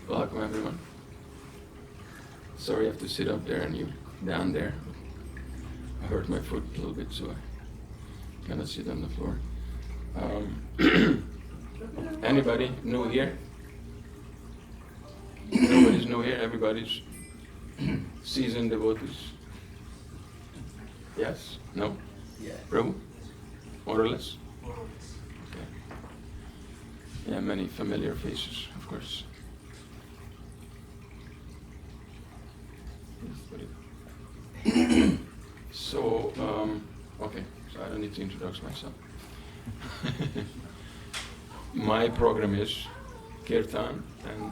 Welcome everyone. Sorry I have to sit up there and you down there. I hurt my foot a little bit, so I cannot sit on the floor. Anybody new here? Nobody's new here. Everybody's seasoned devotees. Yes? No? Yeah. Prabhu? More or less? Okay. Yeah, many familiar faces, of course. So, okay, so I don't need to introduce myself. My program is Kirtan and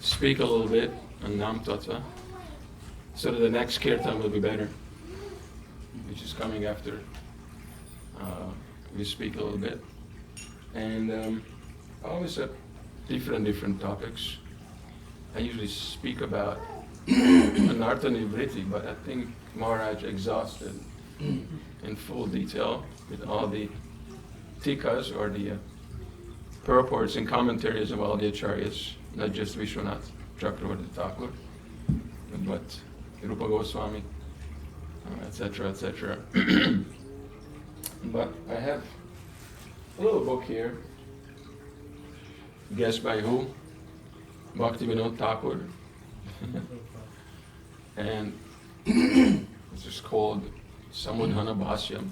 speak a little bit on Nam Tattva so that the next Kirtan will be better, which is coming after we speak a little bit. And I always have different topics. I usually speak about anartha nivritti, but I think Maharaj exhausted in full detail with all the tikas or the purports and commentaries of all the acharyas, not just Vishwanath Chakravarti Ṭhākura, but Rupa Goswami, etc., etc. But I have a little book here, guessed by who? Bhaktivinoda Ṭhākura. And it's just called Sammodana Bhāṣyam.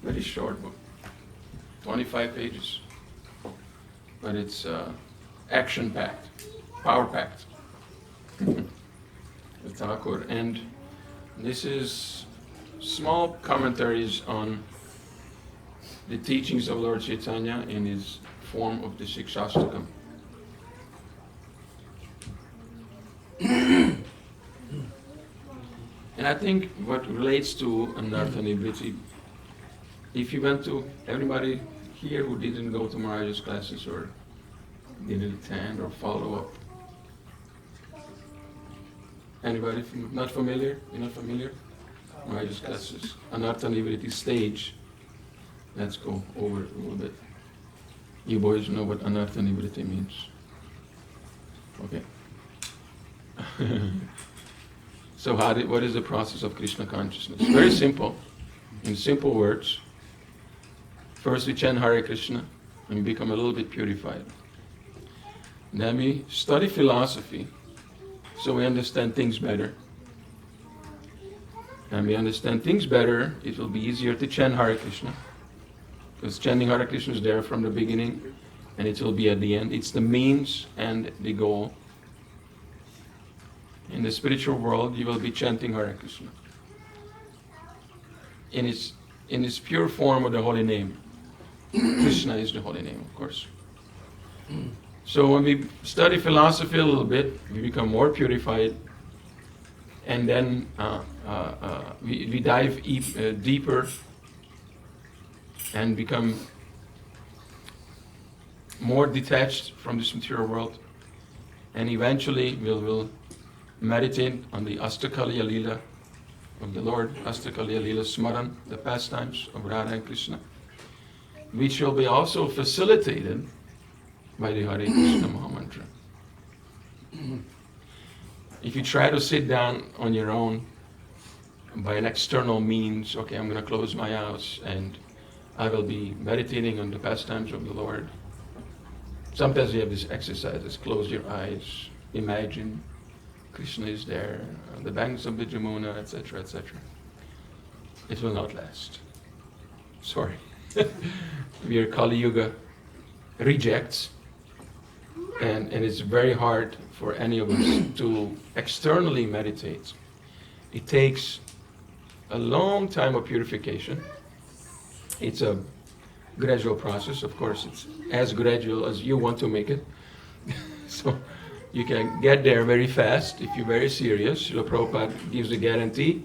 Very short book, 25 pages. But it's action-packed, power-packed. The Ṭhākura. And this is small commentaries on the teachings of Lord Chaitanya in his form of the Śikṣāṣṭakam. And I think what relates to anartha nivritti, if you went to everybody here who didn't go to Maharaj's classes or didn't attend or follow up, anybody not familiar? You're not familiar? Maharaj's classes, anartha nivritti stage. Let's go over it a little bit. You boys know what anartha nivritti means. Okay. So what is the process of Krishna consciousness? Very simple. In simple words, first we chant Hare Krishna and we become a little bit purified. Then we study philosophy so we understand things better. And we understand things better, it will be easier to chant Hare Krishna. Because chanting Hare Krishna is there from the beginning and it will be at the end. It's the means and the goal. In the spiritual world, you will be chanting Hare Krishna in its pure form of the holy name. Krishna is the holy name, of course. So when we study philosophy a little bit, we become more purified, and then we dive deeper and become more detached from this material world, and eventually we'll meditate on the Astakaliya Leela of the Lord, Astakaliya Leela Smaran, the pastimes of Radha and Krishna, which will be also facilitated by the Hare Krishna Mahamantra. If you try to sit down on your own by an external means, okay, I'm going to close my eyes and I will be meditating on the pastimes of the Lord. Sometimes you have these exercises, close your eyes, imagine Krishna is there, on the banks of the Jamuna, etc., etc. It will not last. Sorry. We are Kali Yuga rejects, and it's very hard for any of us to externally meditate. It takes a long time of purification. It's a gradual process. Of course, it's as gradual as you want to make it. So you can get there very fast if you're very serious. Śrīla Prabhupada gives a guarantee.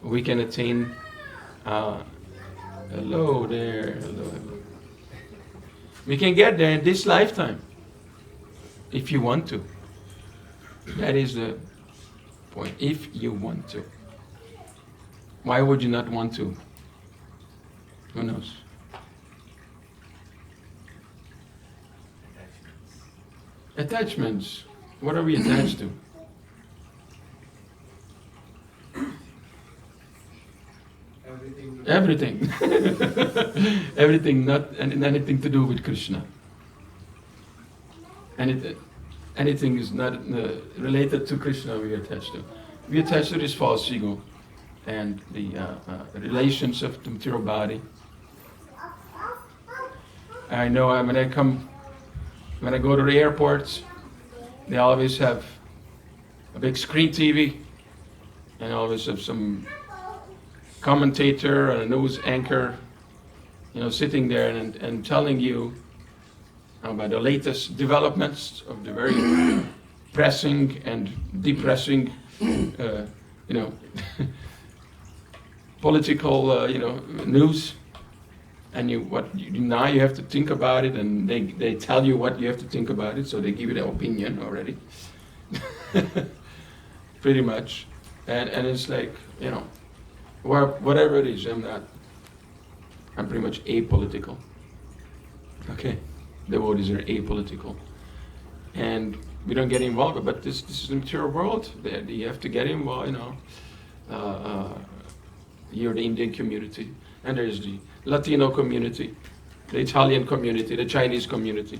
We can attain, hello there, hello. We can get there in this lifetime, if you want to. That is the point, if you want to. Why would you not want to? Who knows? Attachments. What are we attached to? Everything. Everything, not anything to do with Krishna. Anything is not related to Krishna we are attached to. We attach to this false ego and the relations of the material body. I know when I go to the airports, they always have a big screen TV and always have some commentator and a news anchor, sitting there and telling you about the latest developments of the very pressing and depressing, political, news. And now you have to think about it, and they tell you what you have to think about it, so they give you their opinion already. Pretty much. And it's like, whatever it is, I'm pretty much apolitical. Okay? Devotees are apolitical. And we don't get involved, but this is the material world. You have to get involved, you're the Indian community, and there's the Latino community, the Italian community, the Chinese community.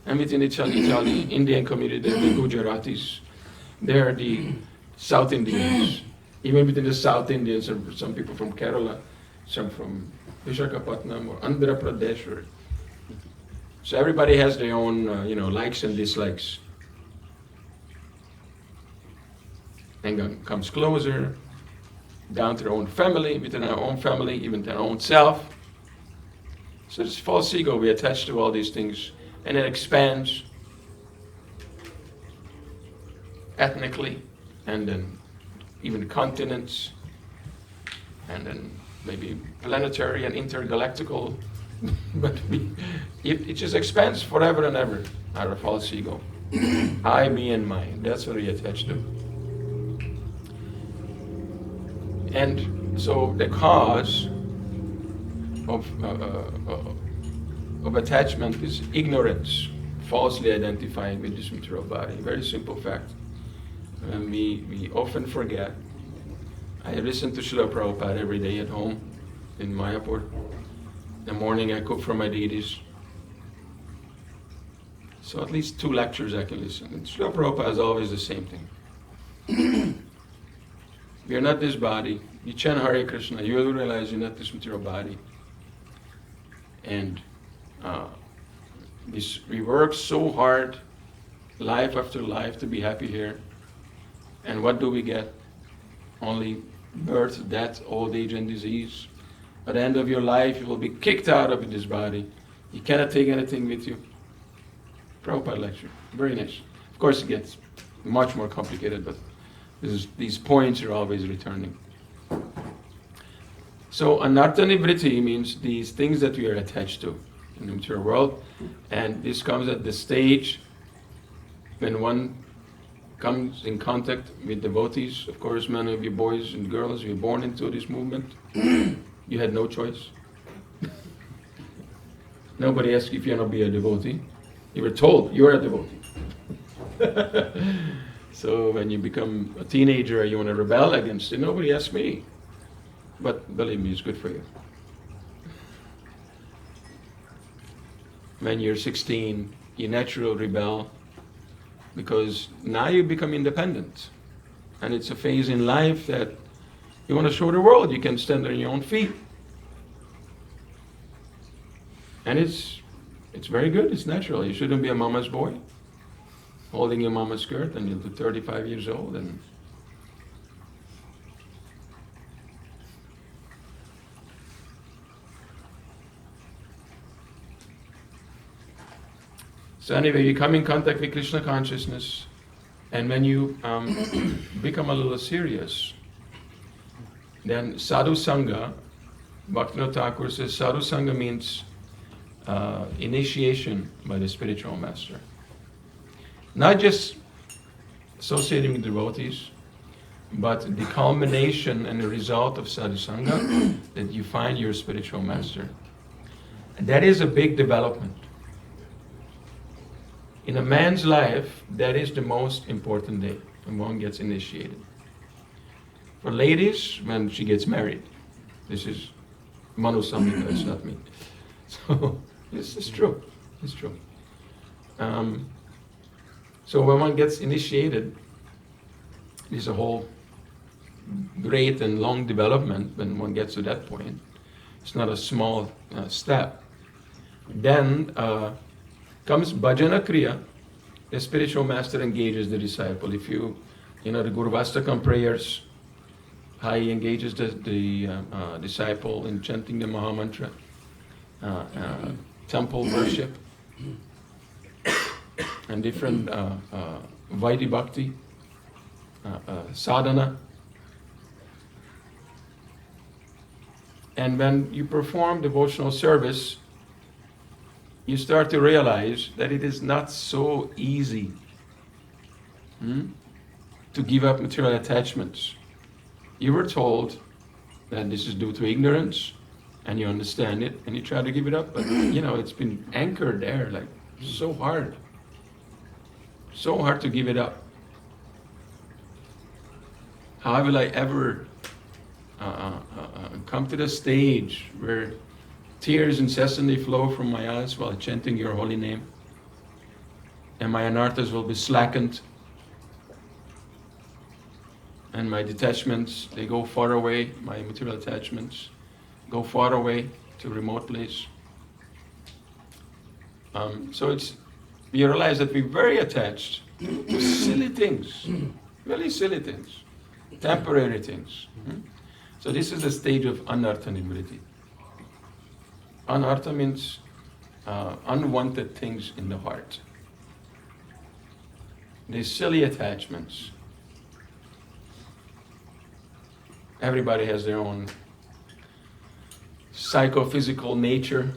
And within the Italian Indian community, there are the Gujaratis, there are the South Indians. Even within the South Indians, there are some people from Kerala, some from Visakhapatnam or Andhra Pradesh. So everybody has their own, likes and dislikes. And comes closer, down to their own family, within our own family, even their own self. So this false ego, we attach to all these things, and it expands ethnically, and then even continents, and then maybe planetary and intergalactical, but it just expands forever and ever, our false ego. I, me, and mine, that's what we attach to. And so the cause of attachment is ignorance, falsely identifying with this material body. Very simple fact. And we often forget. I listen to Śrīla Prabhupada every day at home in Mayapur. In the morning I cook for my deities. So at least 2 lectures I can listen. And Śrīla Prabhupada is always the same thing. We are not this body. You chant Hare-Krishna, you will realize you're not this material body. And we work so hard, life after life, to be happy here. And what do we get? Only birth, death, old age, and disease. At the end of your life, you will be kicked out of this body. You cannot take anything with you. Prabhupada lecture, very nice. Of course, it gets much more complicated, but these points are always returning. So anartha-nivritti means these things that we are attached to in the material world, and this comes at the stage when one comes in contact with devotees. Of course, many of you boys and girls, you were born into this movement. You had no choice. Nobody asked if you want to be a devotee. You were told you're a devotee. So when you become a teenager, you want to rebel against it. Nobody asked me. But believe me, it's good for you. When you're 16, you naturally rebel because now you become independent. And it's a phase in life that you want to show the world you can stand on your own feet. And it's very good, it's natural. You shouldn't be a mama's boy, holding your mama's skirt until you're 35 years old. And so anyway, you come in contact with Krishna consciousness, and when you become a little serious, then sadhu sangha, Bhaktivinoda Ṭhākura says sadhu sangha means initiation by the spiritual master. Not just associating with devotees, but the culmination and the result of sadhu sangha, that you find your spiritual master. And that is a big development. In a man's life, that is the most important day when one gets initiated. For ladies, when she gets married. This is Manu Samhita, it's not me. So, this is true. It's true. So when one gets initiated, there's a whole great and long development when one gets to that point. It's not a small step. Then comes bhajana kriya. The spiritual master engages the disciple. If you know the Gurvastakam prayers, how he engages the disciple in chanting the Mahamantra, temple worship, and different Vaidhi Bhakti, sadhana. And when you perform devotional service, you start to realize that it is not so easy to give up material attachments. You were told that this is due to ignorance, and you understand it, and you try to give it up, but it's been anchored there, like so hard to give it up. How will I ever come to the stage where tears incessantly flow from my eyes while chanting your holy name, and my anarthas will be slackened, and my detachments, they go far away, my material attachments go far away to a remote place. So we realize that we're very attached to silly things, really silly things, temporary things. So this is the stage of anartha nivritti. Anartha means unwanted things in the heart. These silly attachments. Everybody has their own psychophysical nature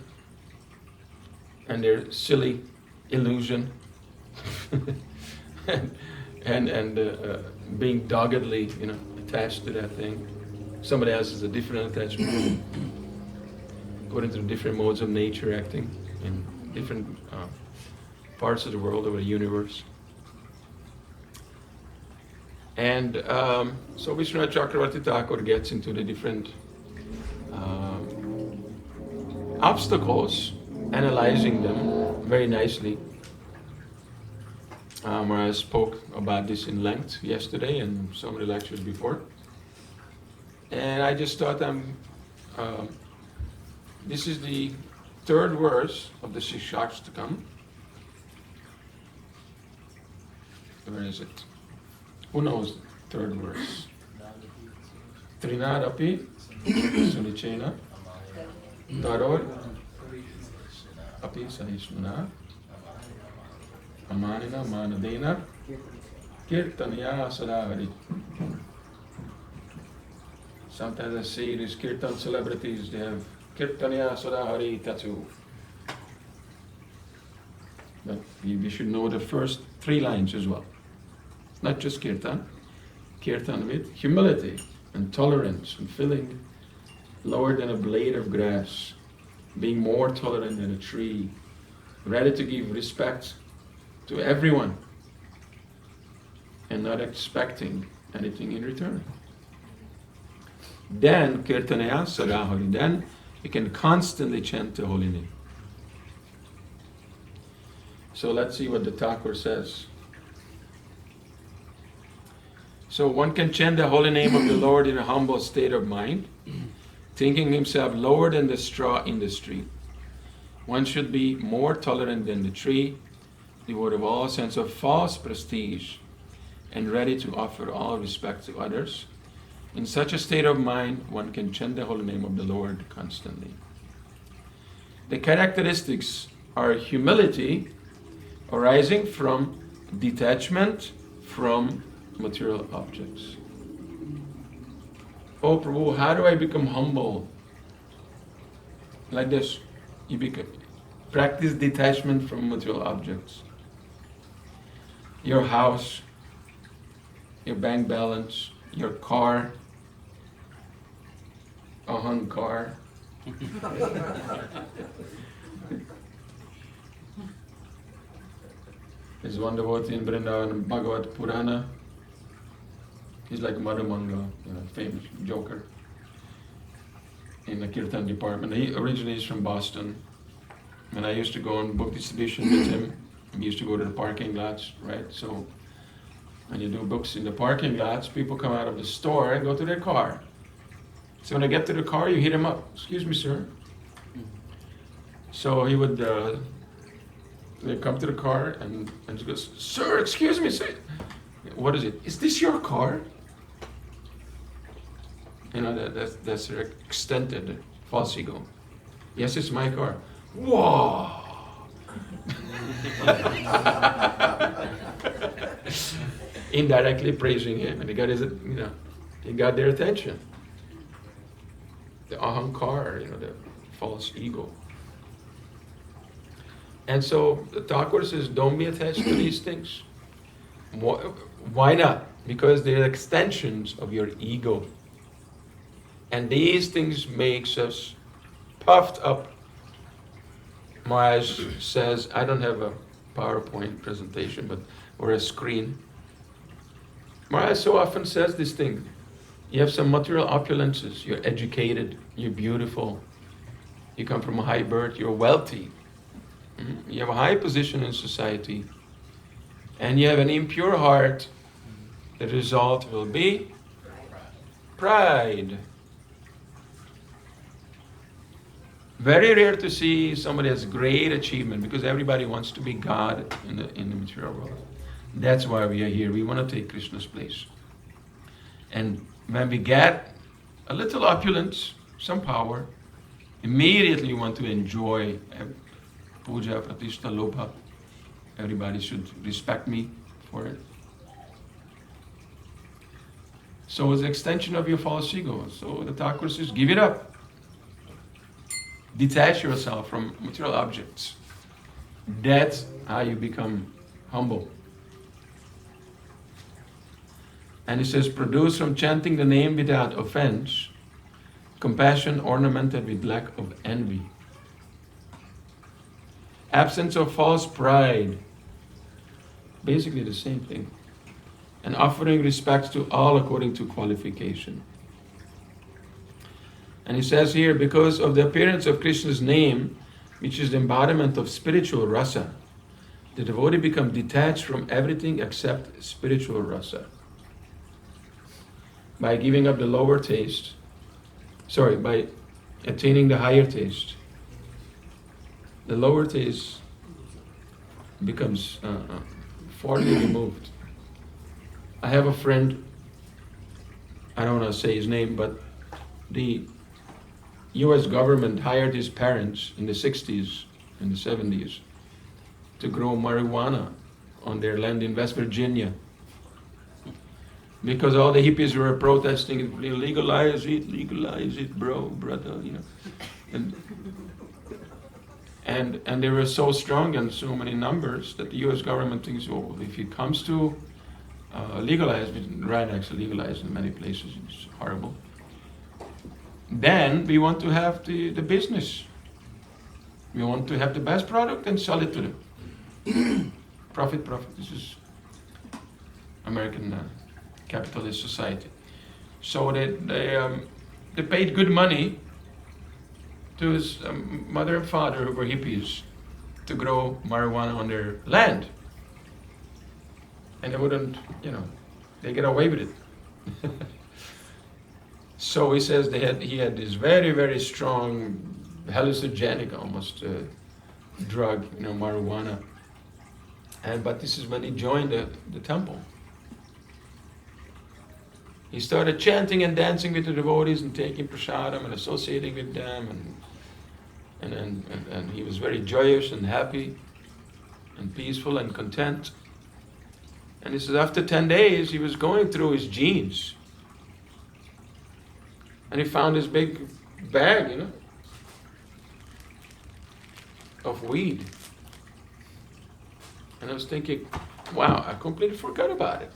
and their silly illusion and being doggedly attached to that thing. Somebody else has a different attachment according to the different modes of nature acting in different parts of the world or the universe. And so Vishwanath Chakravarti Thakur gets into the different obstacles, analyzing them very nicely. I spoke about this in length yesterday and so many lectures before. And I just thought this is the third verse of the Śikṣāṣṭakam. Where is it? Who knows the third verse? tṛṇād api sunīcena, taror api sahiṣṇunā, amāninā mānadena, kīrtanīyaḥ sadā hari. Sometimes I see these kirtan celebrities, they have kīrtanīyaḥ sadā hari tattoo. But we should know the first 3 lines as well. Not just kirtan with humility and tolerance and feeling lower than a blade of grass, being more tolerant than a tree, ready to give respect to everyone and not expecting anything in return. Then kīrtanīyaḥ sadā hari, then you can constantly chant the holy name. So let's see what the Ṭhākura says. So one can chant the holy name of the Lord in a humble state of mind, thinking himself lower than the straw in the street. One should be more tolerant than the tree, devoid of all sense of false prestige, and ready to offer all respect to others. In such a state of mind, one can chant the holy name of the Lord constantly. The characteristics are humility, arising from detachment from material objects. Oh Prabhu, how do I become humble? Like this, you practice detachment from material objects. Your house, your bank balance, your car, ahankar. There's one devotee in Vrindavan, Bhagavad Purana. He's like Madhumanga, famous joker in the Kirtan department. He originally is from Boston. And I used to go on book distribution with him. We used to go to the parking lots, right? So when you do books in the parking lots, people come out of the store and go to their car. So when they get to the car, you hit him up. Excuse me, sir. So he would they come to the car and he goes, sir, excuse me, sir. What is it? Is this your car? That's their extended false ego. Yes, it's my car. Whoa! Indirectly praising him, and he got he got their attention. The ahankar, the false ego. And so the Ṭhākura says, don't be attached to these things. Why not? Because they're extensions of your ego. And these things makes us puffed up. Maharaj says, I don't have a PowerPoint presentation, or a screen. Maharaj so often says this thing. You have some material opulences, you're educated, you're beautiful, you come from a high birth, you're wealthy, you have a high position in society, and you have an impure heart. The result will be pride. Very rare to see somebody has great achievement, because everybody wants to be God in the material world. That's why we are here. We want to take Krishna's place. And when we get a little opulence, some power, immediately we want to enjoy puja, pratishtha, lobha. Everybody should respect me for it. So it's an extension of your false ego. So the Ṭhākura says, give it up. Detach yourself from material objects. That's how you become humble. And he says, produce from chanting the name without offense, compassion ornamented with lack of envy. Absence of false pride, basically the same thing. And offering respects to all according to qualification. And he says here, because of the appearance of Krishna's name, which is the embodiment of spiritual rasa, the devotee becomes detached from everything except spiritual rasa. By giving up the lower taste, by attaining the higher taste, the lower taste becomes forcibly removed. I have a friend, I don't want to say his name, but the US government hired his parents in the 60s and the 70s to grow marijuana on their land in West Virginia. Because all the hippies were protesting, legalize it, brother. And they were so strong and so many numbers that the US government thinks, oh, if it comes to legalize, right, actually legalized in many places, it's horrible. Then we want to have the business. We want to have the best product and sell it to them. Profit. This is American capitalist society. So they paid good money to his mother and father, who were hippies, to grow marijuana on their land. And they wouldn't, they get away with it. So he says he had this very, very strong hallucinogenic almost drug, marijuana. But this is when he joined the temple. He started chanting and dancing with the devotees and taking prasadam and associating with them, and he was very joyous and happy and peaceful and content. And he says after 10 days he was going through his jeans and he found this big bag, of weed. And I was thinking, wow, I completely forgot about it.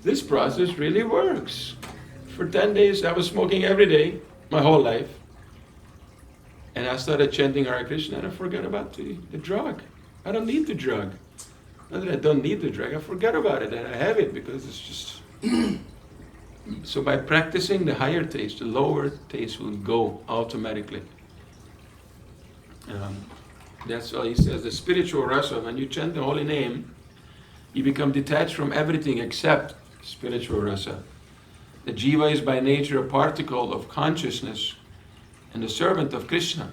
This process really works. For 10 days I was smoking every day, my whole life. And I started chanting Hare Krishna and I forgot about the drug. I don't need the drug. Not that I don't need the drug, I forgot about it and I have it because it's just... So by practicing the higher taste, the lower taste will go automatically. That's why he says the spiritual rasa, when you chant the holy name, you become detached from everything except spiritual rasa. The jiva is by nature a particle of consciousness and a servant of Krishna.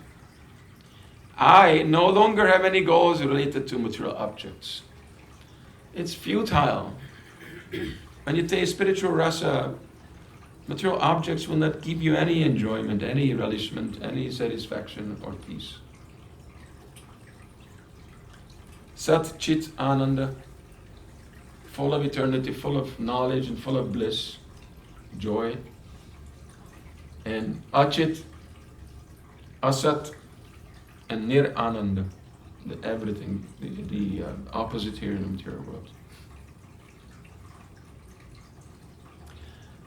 I no longer have any goals related to material objects. It's futile. When you taste spiritual rasa, material objects will not give you any enjoyment, any relishment, any satisfaction or peace. Sat Chit Ananda, full of eternity, full of knowledge and full of bliss, joy. And Achit, Asat, and Nir Ananda, everything, the opposite here in the material world.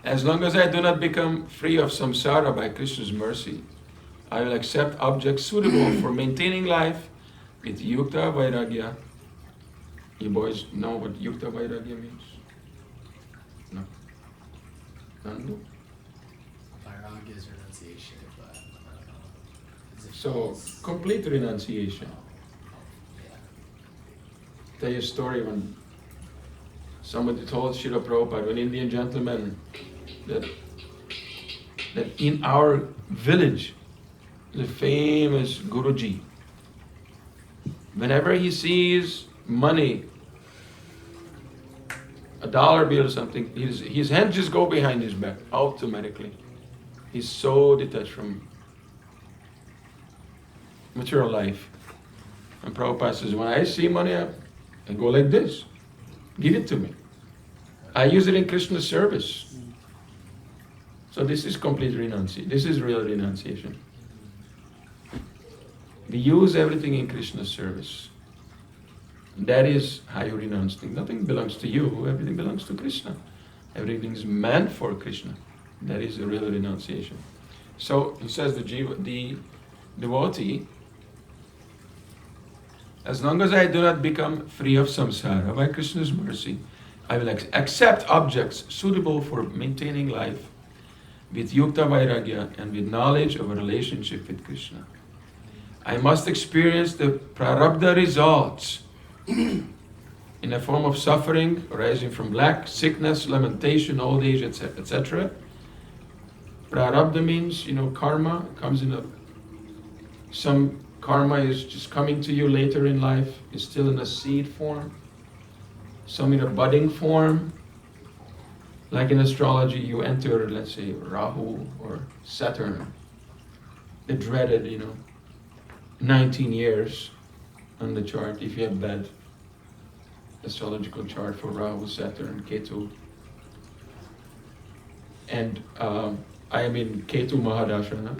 As long as I do not become free of samsara by Krishna's mercy, I will accept objects suitable for maintaining life with yukta vairagya. You boys know what yukta vairagya means? No? None do? Vairagya is renunciation, but So, complete renunciation. Yeah. Tell you a story when somebody told Srila Prabhupada, an Indian gentleman, that in our village, the famous Guruji, whenever he sees money, a dollar bill or something, his hands just go behind his back automatically. He's so detached from material life. And Prabhupada says, when I see money, I go like this. Give it to me. I use it in Krishna's service. So this is complete renunciation. This is real renunciation. We use everything in Krishna's service. That is how you renounce things. Nothing belongs to you. Everything belongs to Krishna. Everything is meant for Krishna. That is a real renunciation. So he says the devotee, as long as I do not become free of samsara by Krishna's mercy, I will accept objects suitable for maintaining life with yukta vairagya and with knowledge of a relationship with Krishna. I must experience the prarabdha results in a form of suffering arising from lack, sickness, lamentation, old age, etc. Prarabdha means, karma comes in some karma is just coming to you later in life, is still in a seed form, some in a budding form. Like in astrology, you enter, let's say, Rahu or Saturn, the dreaded, 19 years on the chart, if you have bad astrological chart for Rahu, Saturn, Ketu. And I am in Ketu Mahadashana.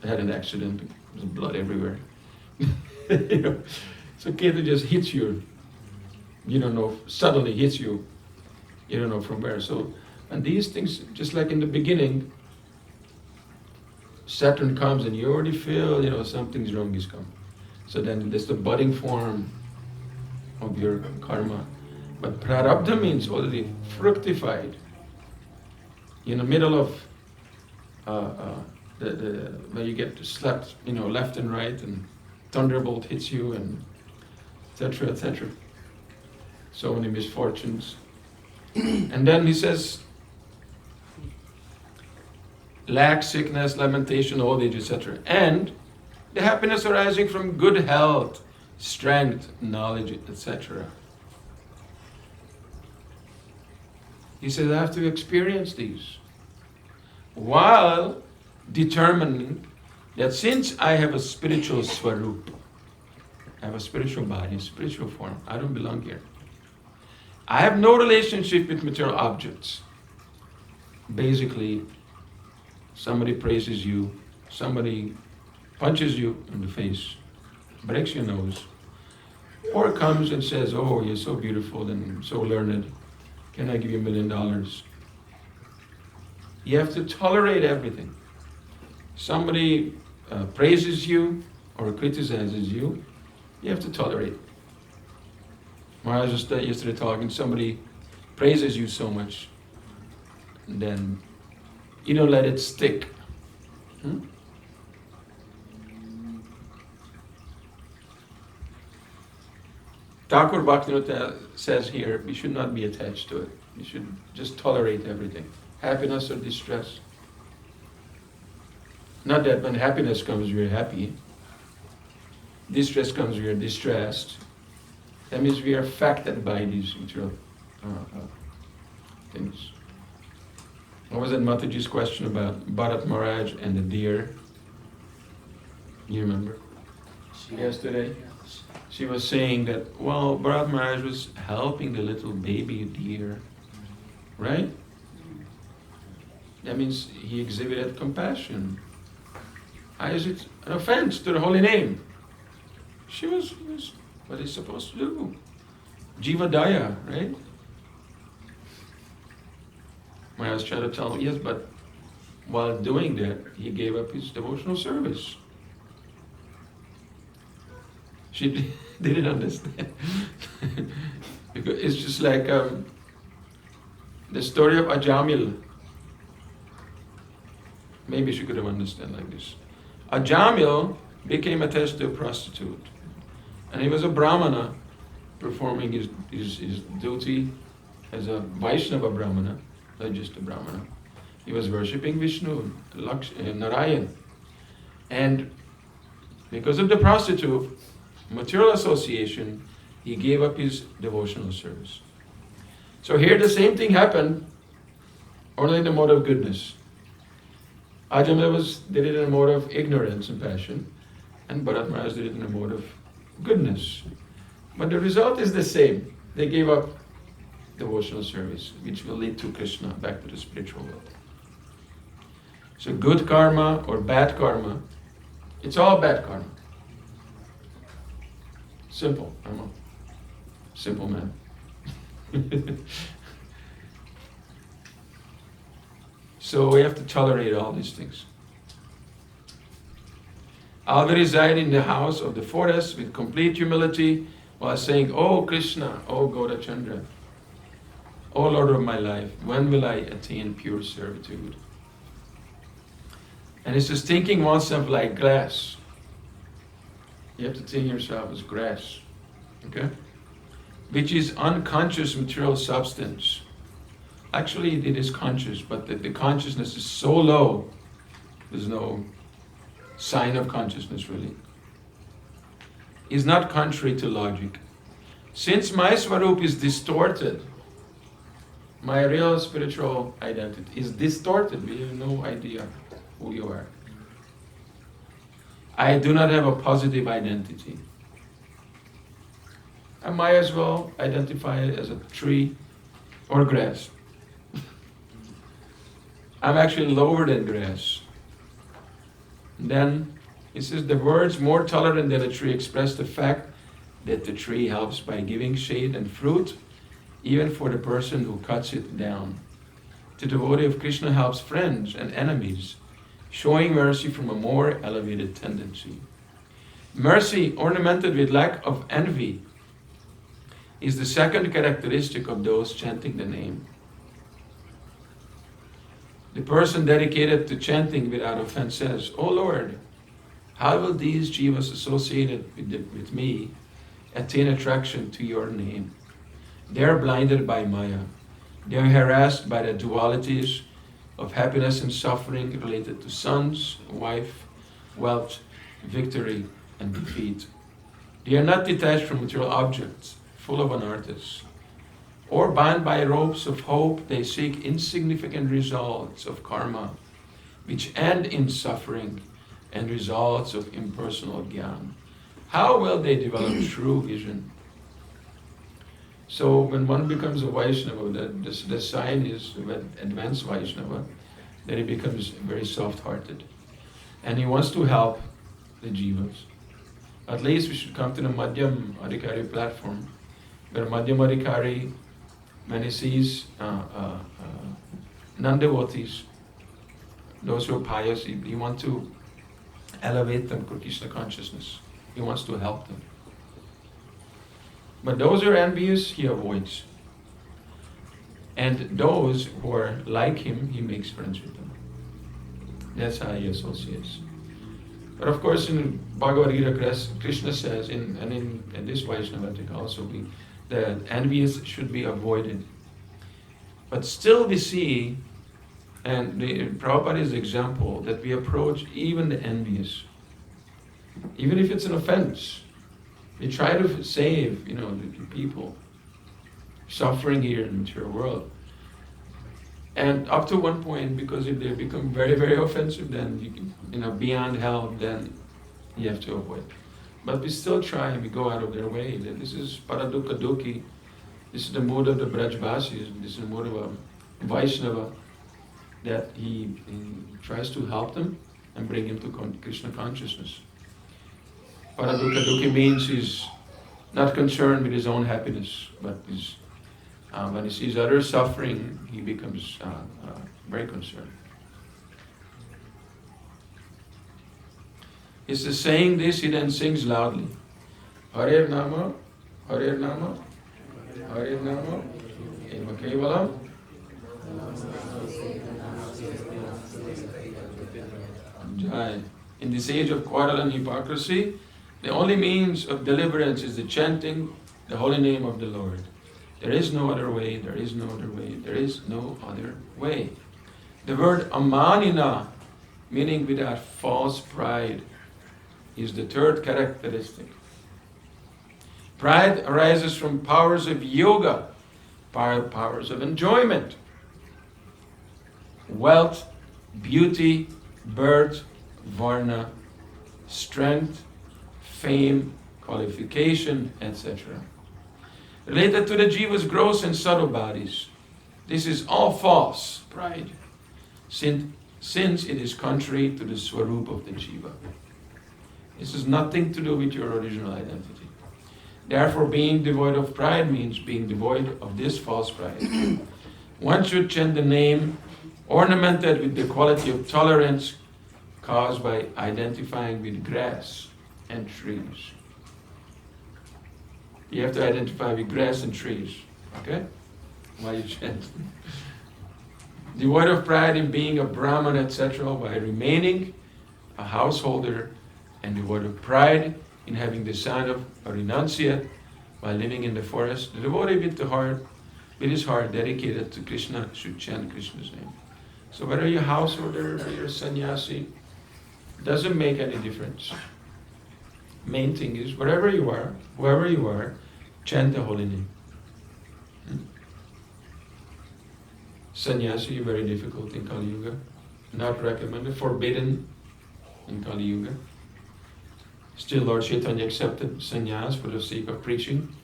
I had an accident, there was blood everywhere. So Ketu just hits you, you don't know, suddenly hits you. You don't know from where. So, and these things, just like in the beginning, Saturn comes and you already feel, something's wrong is coming. So then there's the budding form of your karma. But prarabdha means already fructified. In the middle of where you get slapped, left and right, and thunderbolt hits you, and etc., etc. So many misfortunes. And then he says, lack, sickness, lamentation, old age, etc. And the happiness arising from good health, strength, knowledge, etc. He says, I have to experience these while determining that since I have a spiritual swarup, I have a spiritual body, spiritual form, I don't belong here. I have no relationship with material objects. Basically, somebody praises you, somebody punches you in the face, breaks your nose, or comes and says, oh, you're so beautiful and so learned, can I give you $1 million? You have to tolerate everything. Somebody praises you or criticizes you, you have to tolerate. Maharaj was yesterday talking, somebody praises you so much, then you don't let it stick. Ṭhākura Bhaktivinoda says here, we should not be attached to it. We should just tolerate everything. Happiness or distress. Not that when happiness comes, we're happy. Distress comes, we are distressed. That means we are affected by these material things. What was that Mataji's question about Bharat Maharaj and the deer? You remember? Yesterday? She was saying that, well, Bharat Maharaj was helping the little baby deer, right? That means he exhibited compassion. How is it an offense to the holy name? She was what he's supposed to do. Jiva Daya, right? I was trying to tell him, yes, but while doing that, he gave up his devotional service. She didn't understand. Because it's just like the story of Ajamil. Maybe she could have understood like this. Ajamil became attached to a prostitute. And he was a Brahmana performing his duty as a Vaishnava Brahmana, not just a Brahmana. He was worshipping Vishnu, Narayan. And because of the prostitute, material association, he gave up his devotional service. So here the same thing happened, only in the mode of goodness. Ajamil did it in a mode of ignorance and passion, and Bharat Maharaj did it in a mode of goodness. But the result is the same. They gave up devotional service, which will lead to Krishna, back to the spiritual world. So good karma or bad karma, it's all bad karma. Simple, I'm a simple man. So we have to tolerate all these things. I'll reside in the house of the forest with complete humility while saying, "Oh Krishna, oh Gaurachandra, oh Lord of my life, when will I attain pure servitude?" And it's just thinking oneself like grass. You have to think yourself as grass, okay? Which is unconscious material substance. Actually, it is conscious, but the consciousness is so low, there's no sign of consciousness really. Is not contrary to logic. Since my Swarup is distorted, my real spiritual identity is distorted, we have no idea who you are. I do not have a positive identity. I might as well identify it as a tree or grass. I'm actually lower than grass. Then it says the words more tolerant than a tree express the fact that the tree helps by giving shade and fruit, even for the person who cuts it down. The devotee of Krishna helps friends and enemies, showing mercy from a more elevated tendency. Mercy, ornamented with lack of envy, is the second characteristic of those chanting the name. The person dedicated to chanting without offense says, "O Lord, how will these jivas associated with me attain attraction to your name? They are blinded by Maya. They are harassed by the dualities of happiness and suffering related to sons, wife, wealth, victory, and defeat. They are not detached from material objects, full of anarthas. Or bound by ropes of hope, they seek insignificant results of karma, which end in suffering and results of impersonal jnana. How will they develop true vision?" So when one becomes a Vaishnava, the sign is with advanced Vaishnava, that he becomes very soft-hearted. And he wants to help the jivas. At least we should come to the Madhyam Adhikari platform, where Madhyam Adhikari, when he sees non-devotees, those who are pious, he wants to elevate them to Krishna consciousness. He wants to help them. But those who are envious, he avoids. And those who are like him, he makes friends with them. That's how he associates. But of course, in Bhagavad Gita, Krishna says, and in this Vaishnavatic also, the envious should be avoided. But still we see, and Prabhupada is the example, that we approach even the envious. Even if it's an offense, we try to save, the people suffering here in the material world. And up to one point, because if they become very, very offensive, then beyond help, then you have to avoid. But we still try and we go out of their way. This is paradukha dukhi. This is the mood of the Brajvasis. This is the mood of a Vaishnava, that he tries to help them and bring him to Krishna consciousness. Paradukha dukhi means he's not concerned with his own happiness, but when he sees others suffering, he becomes very concerned. He says, saying this, he then sings loudly, hari-nāma, hari-nāma, hari-nāma, eva kevalam. Jai. In this age of quarrel and hypocrisy, the only means of deliverance is the chanting the holy name of the Lord. There is no other way, there is no other way, there is no other way. The word amāninā, meaning without false pride, is the third characteristic. Pride arises from powers of yoga, powers of enjoyment, wealth, beauty, birth, varna, strength, fame, qualification, etc. Related to the jiva's gross and subtle bodies. This is all false pride, since it is contrary to the swarup of the jiva. This has nothing to do with your original identity. Therefore, being devoid of pride means being devoid of this false pride. One should chant the name ornamented with the quality of tolerance caused by identifying with grass and trees. You have to identify with grass and trees, okay? While you chant. Devoid of pride in being a Brahman, etc., by remaining a householder, and devoid of pride in having the sign of a renunciate while living in the forest. The devotee with his heart dedicated to Krishna should chant Krishna's name. So whether you're a householder or you're a sannyasi, doesn't make any difference. Main thing is, wherever you are, whoever you are, chant the holy name. Sannyasi, very difficult in Kali Yuga. Not recommended, forbidden in Kali Yuga. Still, Lord Chaitanya accepted sannyas for the sake of preaching.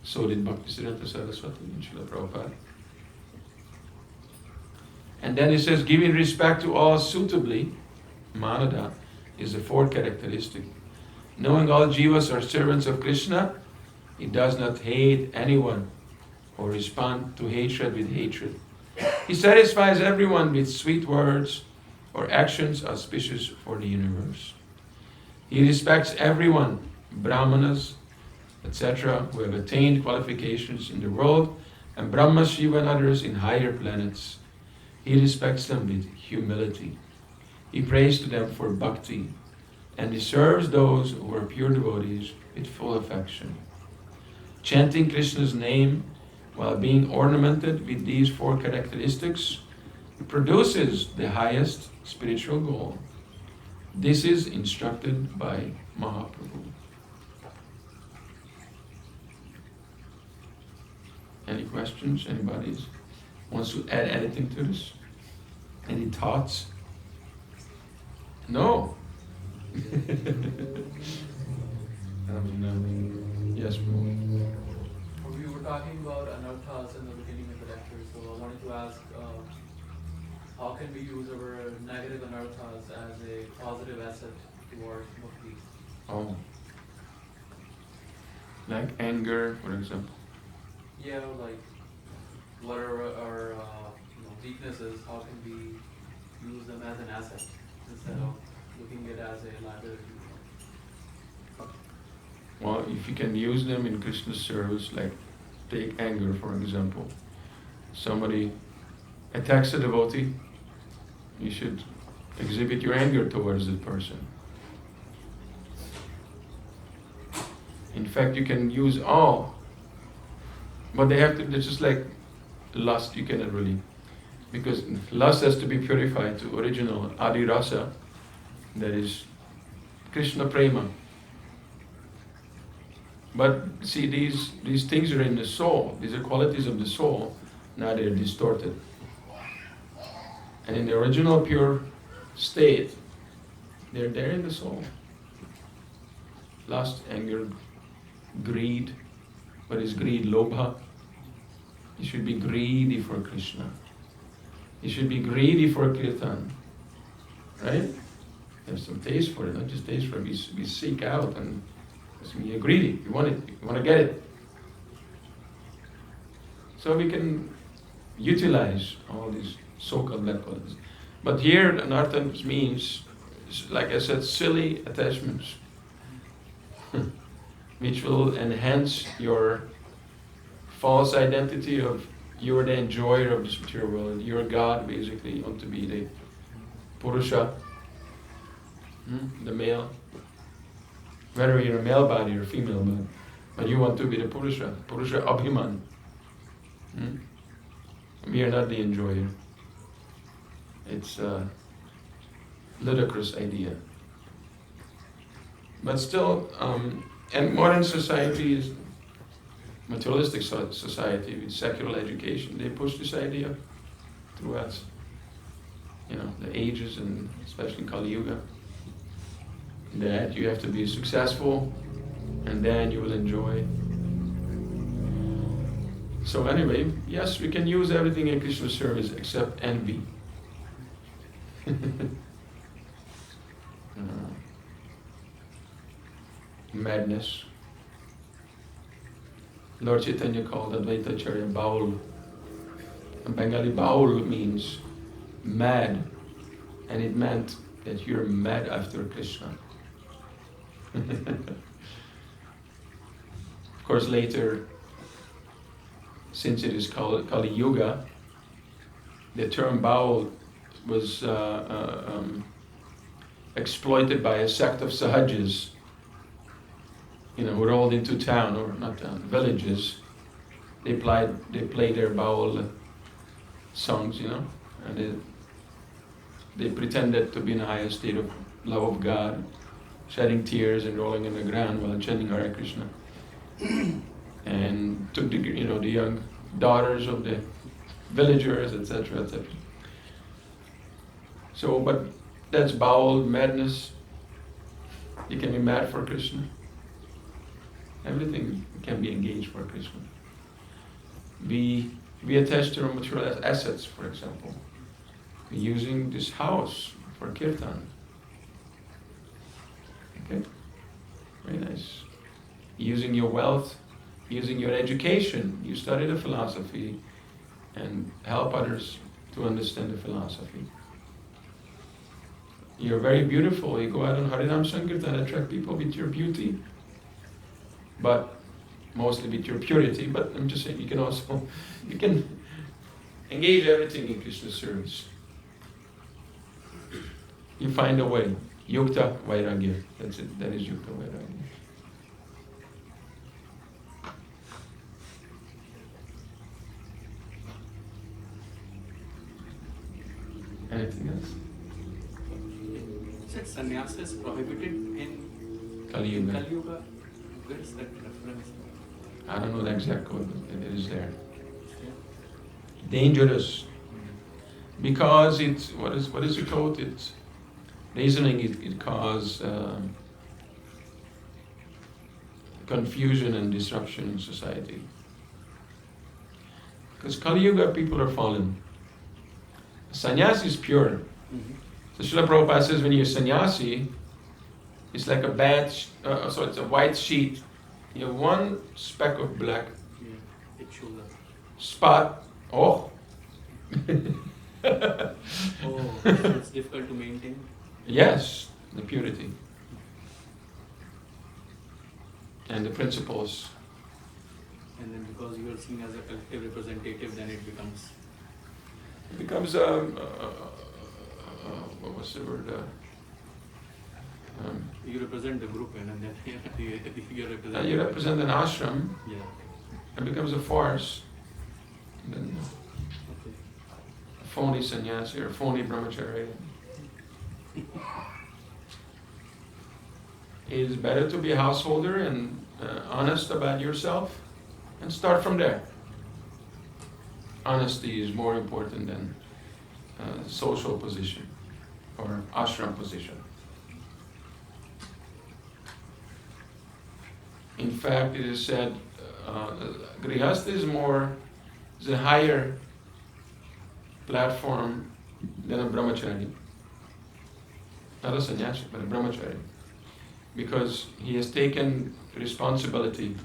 So did Bhaktivinoda Saraswati and Śrīla Prabhupada. And then he says, giving respect to all suitably, mānadena, is the fourth characteristic. Knowing all jivas are servants of Krishna, he does not hate anyone or respond to hatred with hatred. He satisfies everyone with sweet words or actions auspicious for the universe. He respects everyone, brahmanas, etc., who have attained qualifications in the world, and Brahma, Shiva, and others in higher planets. He respects them with humility. He prays to them for bhakti, and he serves those who are pure devotees with full affection. Chanting Krishna's name while being ornamented with these four characteristics produces the highest spiritual goal. This is instructed by Mahaprabhu. Any questions? Anybody wants to add anything to this? Any thoughts? No? Yes, Prabhu. We were talking about anarthas in the beginning of the lecture, so I wanted to ask, how can we use our negative anarthas as a positive asset towards mukti? Oh. Like anger, for example. Yeah, like what are our weaknesses? How can we use them as an asset instead of looking at it as a liability? Well, if you can use them in Krishna's service, like take anger for example. Somebody attacks a devotee, you should exhibit your anger towards the person. In fact, you can use all, but they have to, it's just like lust, you cannot really, because lust has to be purified to original hari-rasa, that is Krishna prema. But see, these things are in the soul, these are qualities of the soul, now they're distorted. And in the original pure state, they're there in the soul. Lust, anger, greed. What is greed? Lobha. You should be greedy for Krishna. You should be greedy for kirtan. Right? Have some taste for it, not just taste for it. We seek out and you're greedy. You want it. You want to get it. So we can utilize all these so-called bad qualities. But here, anartha means, like I said, silly attachments, which will enhance your false identity of you're the enjoyer of this material world. You're God, basically. You want to be the Purusha, the male. Whether you're a male body or a female body, but you want to be the Purusha Abhiman. We are not the enjoyer. It's a ludicrous idea. But still, and modern society is materialistic society with secular education. They push this idea throughout, the ages, and especially in Kali Yuga, that you have to be successful and then you will enjoy. So anyway, yes, we can use everything in Krishna's service except envy. Madness. Lord Chaitanya called Advaita Acharya Baul. In Bengali, Baul means mad, and it meant that you're mad after Krishna. Of course, later, since it is called Kali Yuga, the term Baul was exploited by a sect of sahajas, who rolled into town, or not town, villages. They play their Baul songs, and they pretended to be in a higher state of love of God, shedding tears and rolling in the ground while chanting Hare Krishna, and took the young daughters of the villagers, etc., etc. So, but that's Baul, madness. You can be mad for Krishna. Everything can be engaged for Krishna. Be attached to our material assets, for example. Using this house for kirtan. Okay? Very nice. Using your wealth, using your education. You study the philosophy and help others to understand the philosophy. You're very beautiful. You go out on Harinam Sankirtan, attract people with your beauty, but mostly with your purity. But I'm just saying, you can engage everything in Krishna's service. You find a way. Yukta Vairagya. That's it. That is Yukta Vairagya. Anything else? Said sannyasa is prohibited in Kali Yuga. Kali Yuga. Where is that reference? I don't know the exact code, but it is there. Dangerous. Because it's, what is the code? It's reasoning, it causes confusion and disruption in society. Because Kali Yuga people are fallen. Sannyasi is pure. So Srila Prabhupada says when you're sannyasi, it's like a bad, so it's a white sheet. You have one speck of black spot. Oh. Oh, so it's difficult to maintain. Yes, the purity, and the principles. And then because you are seen as a collective representative, then it becomes It becomes what was the word? you represent the group, and then you represent. You represent an ashram. Yeah. It becomes a farce. And then Okay. a phony sannyasi or phony brahmachari. It is better to be a householder and honest about yourself, and start from there. Honesty is more important than social position or ashram position. In fact, it is said grihastha is a higher platform than a brahmachari. Not a sannyasi, but a brahmachari. Because he has taken responsibility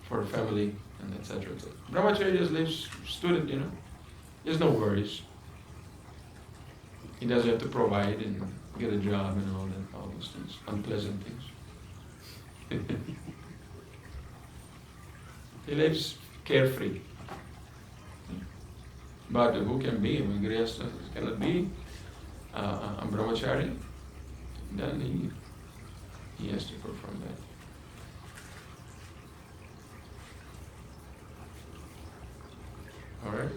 for a family and etc. Brahmachari just lives student, He has no worries. He doesn't have to provide and get a job and all those things, unpleasant things. He lives carefree. But who can be? Grihastha cannot be a brahmachari. Then he has to perform that. All right.